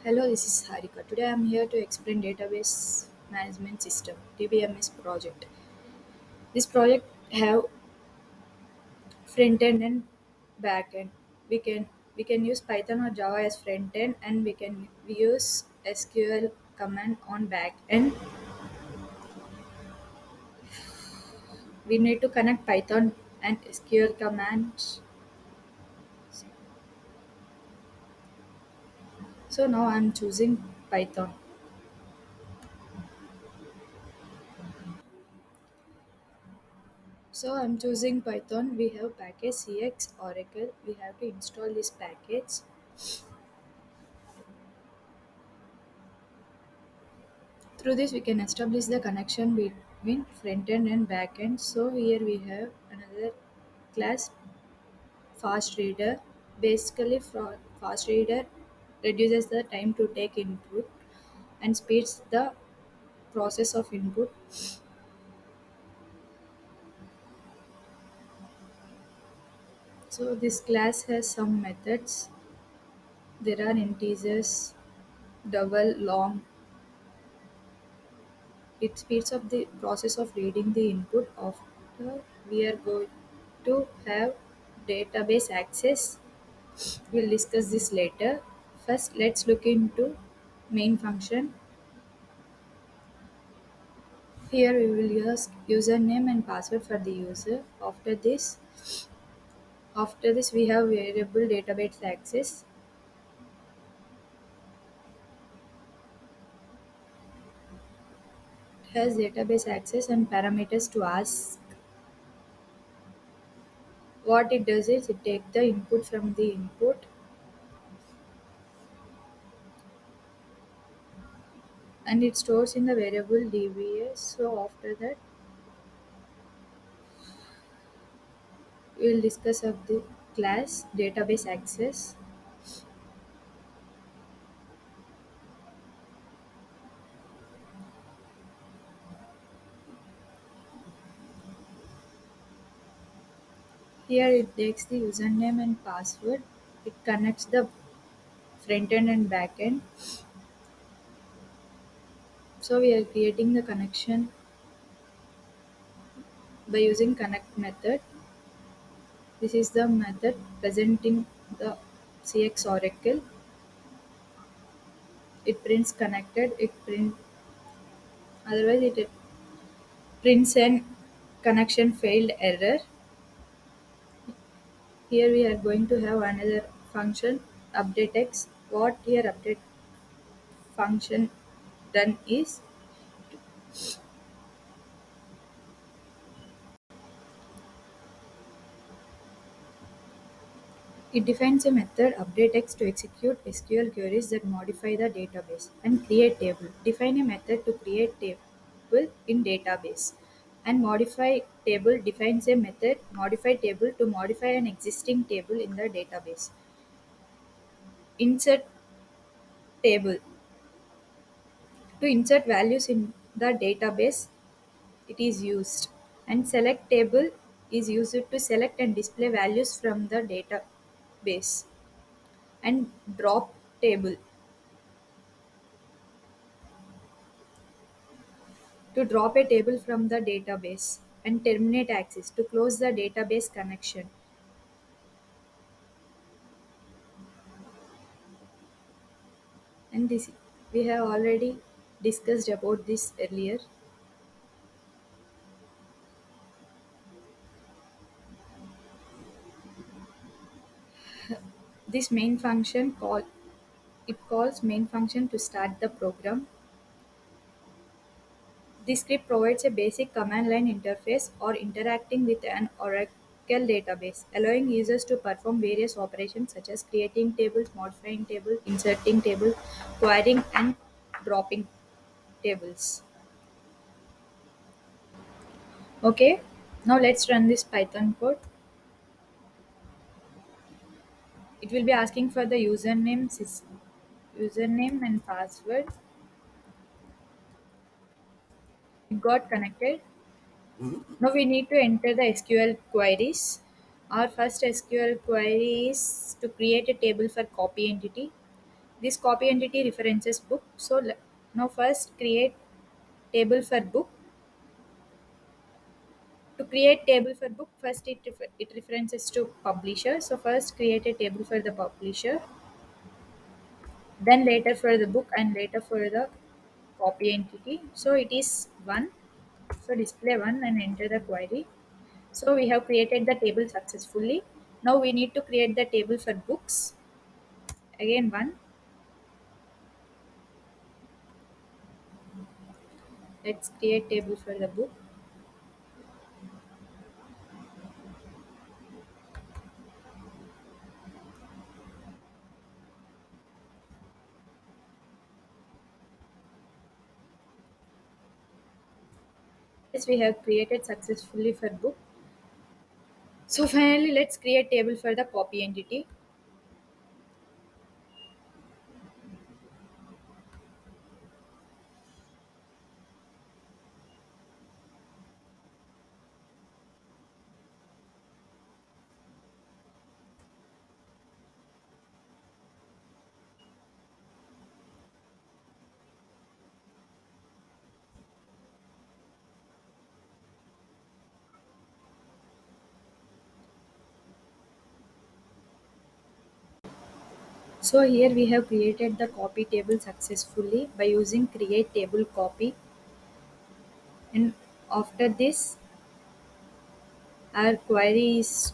Hello, this is Harika. Today I am here to explain Database Management System (DBMS) project. This project have front end and back end. We can we can use Python or Java as front end, and we use SQL command on back end. We need to connect Python and SQL commands. So now I am choosing Python. So I'm choosing Python. We have package CX Oracle. We have to install this package. Through this, we can establish the connection between front end and back end. So here we have another class, fast reader. Basically, fast reader reduces the time to take input and speeds the process of input. So this class has some methods. There are integers, double, long. It speeds up the process of reading the input. After we are going to have database access. We'll discuss this later. First, let's look into main function. Here we will use username and password for the user. After this we have variable database access. It has database access and parameters to ask. What it does is it takes the input from the input and it stores in the variable dbs. So after that we will discuss of the class database access. Here it takes the username and password. It connects the front end and back end. So we are creating the connection by using connect method. This is the method present in the CX Oracle. It prints connected. It prints an connection failed error. Here we are going to have another function update X. What here update function done is it defines a method updateX to execute SQL queries that modify the database and create table. Define a method to create table in database. And modify table defines a method modify table to modify an existing table in the database. Insert table to insert values in the database it is used. And select table is used to select and display values from the database. And drop table to drop a table from the database, and terminate access to close the database connection. And this we have already discussed about this earlier. This main function calls main function to start the program. This script provides a basic command line interface or interacting with an Oracle database, allowing users to perform various operations such as creating tables, modifying tables, inserting tables, querying, and dropping tables. Okay, now let's run this Python code. It will be asking for the username and password. It got connected. Now we need to enter the SQL queries. Our first SQL query is to create a table for copy entity. This copy entity references book. So now first create table for book. To create table for book, first it references to publisher. So first create a table for the publisher, then later for the book, and later for the copy entity. So it is one. So display one and enter the query. So we have created the table successfully. Now we need to create the table for books. Again one. Let's create table for the book. Yes, we have created successfully for book. So finally, let's create table for the copy entity. So here we have created the copy table successfully by using create table copy. And after this, our query is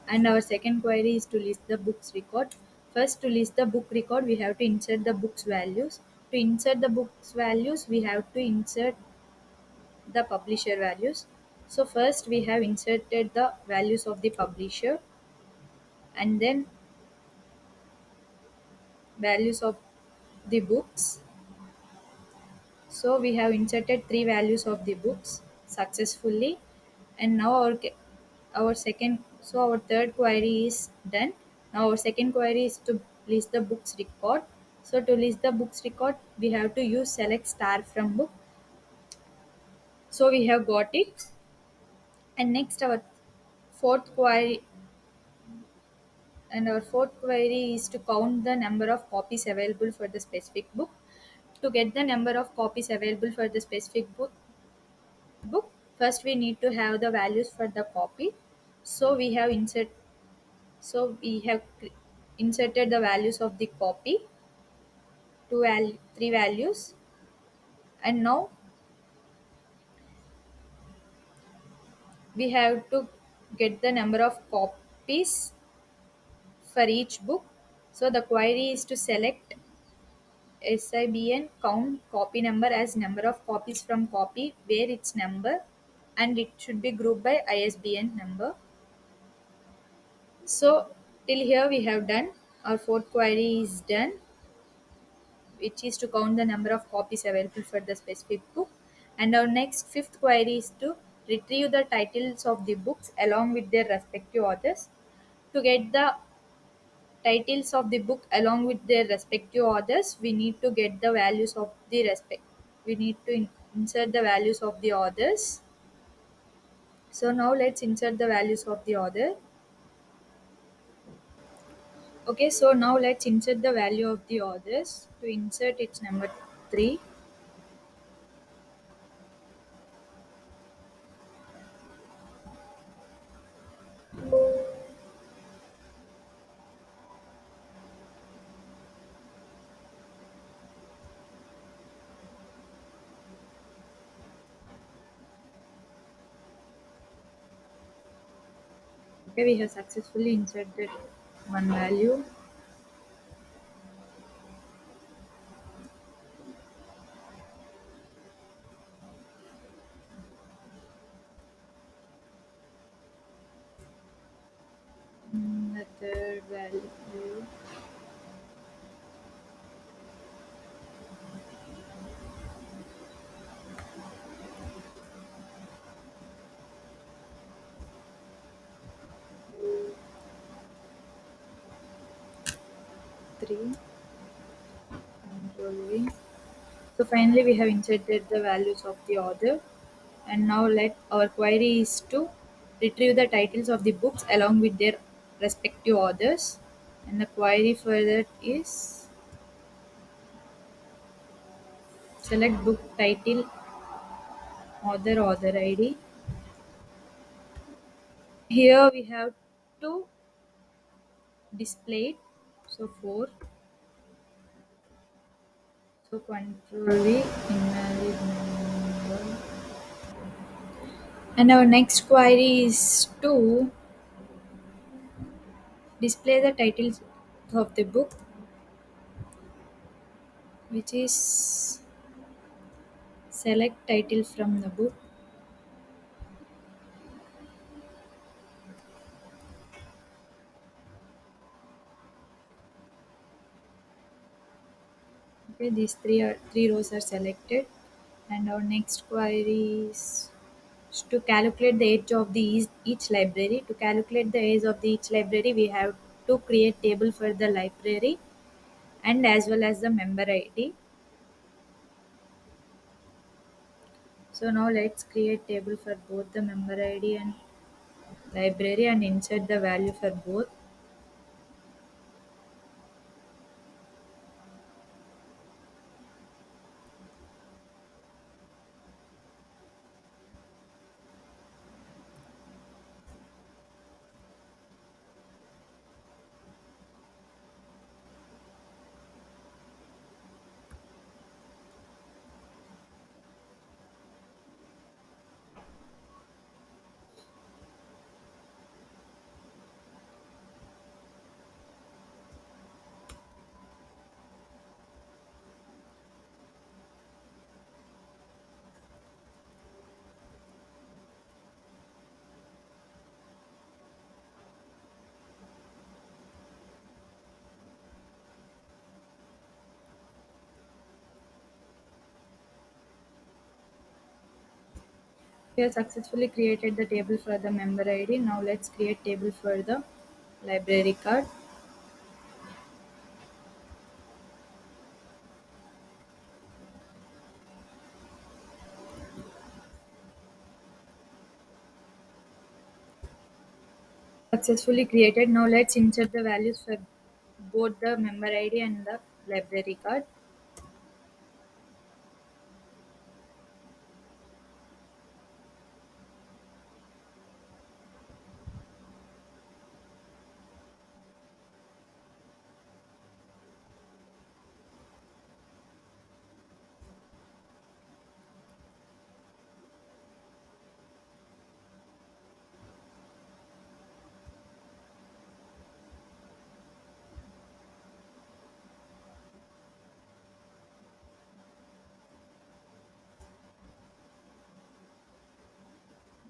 and our second query is to list the books record. First, to list the book record, we have to insert the books values. To insert the books values, we have to insert the publisher values. So first we have inserted the values of the publisher, and then values of the books. So we have inserted three values of the books successfully, and now our second so our third query is done. Now our second query is to list the books record. So to list the books record, we have to use select star from book. So we have got it. And next fourth query our fourth query is to count the number of copies available for the specific book. To get the number of copies available for the specific book, first we need to have the values for the copy. So we have inserted the values of the copy, three values. And now we have to get the number of copies for each book. So the query is to select SIBN count copy number as number of copies from copy where its number, and it should be grouped by ISBN number. So till here we have done. Our fourth query is done, which is to count the number of copies available for the specific book. And our next fifth query is to retrieve the titles of the books along with their respective authors. To get the titles of the book along with their respective authors, we need to get the values of the respect. We need to insert the values of the authors. So now let's insert the values of the author. Okay, so now let's insert the value of the authors. To insert, it's number 3. Okay, we have successfully inserted one value. The third value. 3. Control V. So finally we have inserted the values of the author. And now let our query is to retrieve the titles of the books along with their respective authors. And the query for that is Select book title, author ID. Here we have to display it. So 4. So control the invalid number. And our next query is to display the titles of the book, which is select title from the book. Okay, these three rows are selected, and our next query is to calculate the age of the each library. To calculate the age of the each library, we have to create table for the library and as well as the member ID. So now let's create table for both the member ID and library and insert the value for both. We have successfully created the table for the member ID. Now let's create table for the library card. Successfully created. Now let's insert the values for both the member ID and the library card.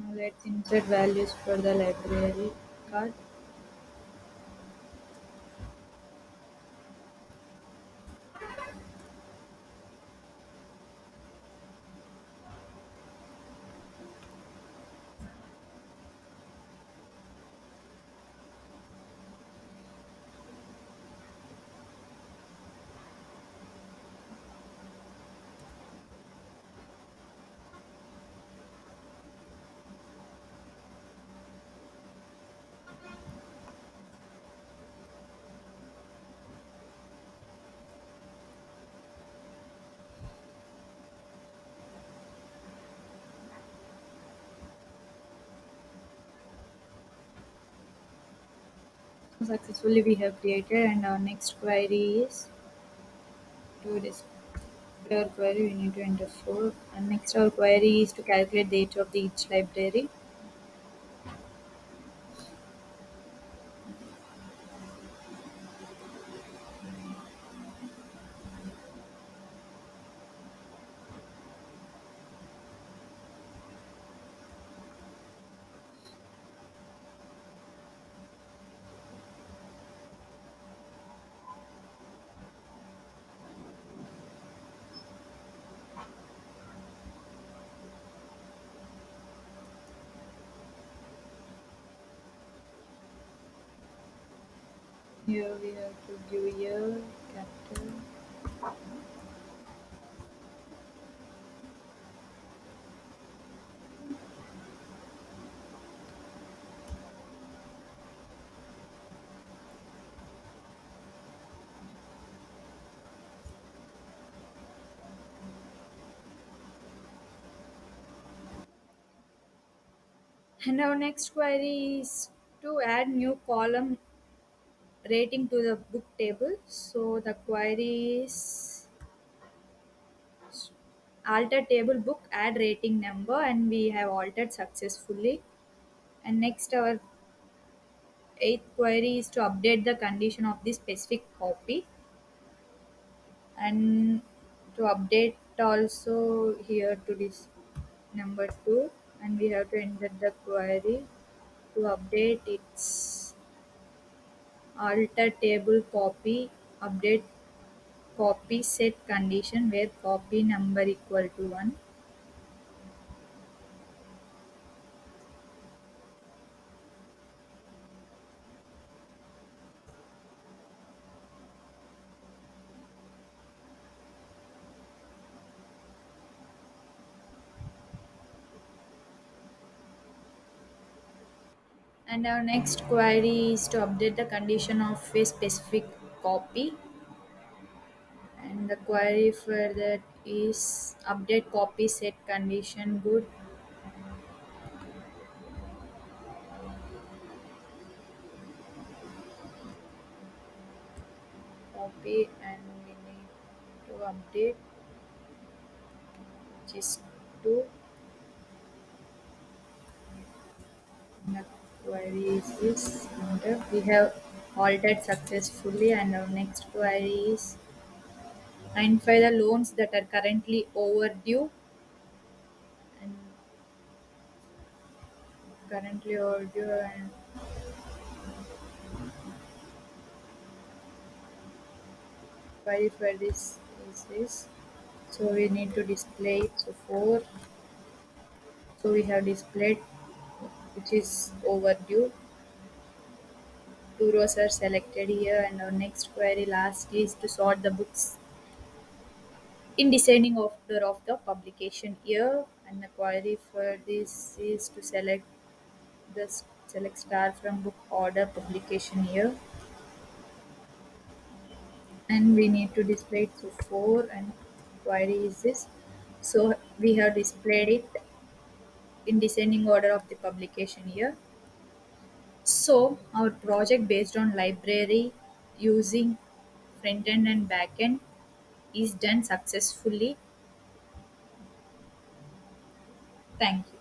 Now let's insert values for the library card. So successfully we have created, and our next query is to display our query. We need to enter 4. And next our query is to calculate the age of the each library. Here we have to give year, capital. And our next query is to add new column rating to the book table. So the query is alter table book add rating number, and we have altered successfully. And next our eighth query is to update the condition of the specific copy, and to update also here to this number 2, and we have to enter the query to update its alter table copy update copy set condition where copy number equal to 1. And our next query is to update the condition of a specific copy, and the query for that is update copy set condition good copy, and we need to update just to the query is this enter. We have altered successfully, and our next query is identify the loans that are currently overdue, and and query for this is this. So we need to display it. So 4. So we have displayed which is overdue. Two rows are selected here, and our next query last is to sort the books in descending order of the publication year, and the query for this is to select star from book order publication year, and we need to display it to 4, and query is this. So we have displayed it in descending order of the publication year. So our project based on library using front end and back end is done successfully. Thank you.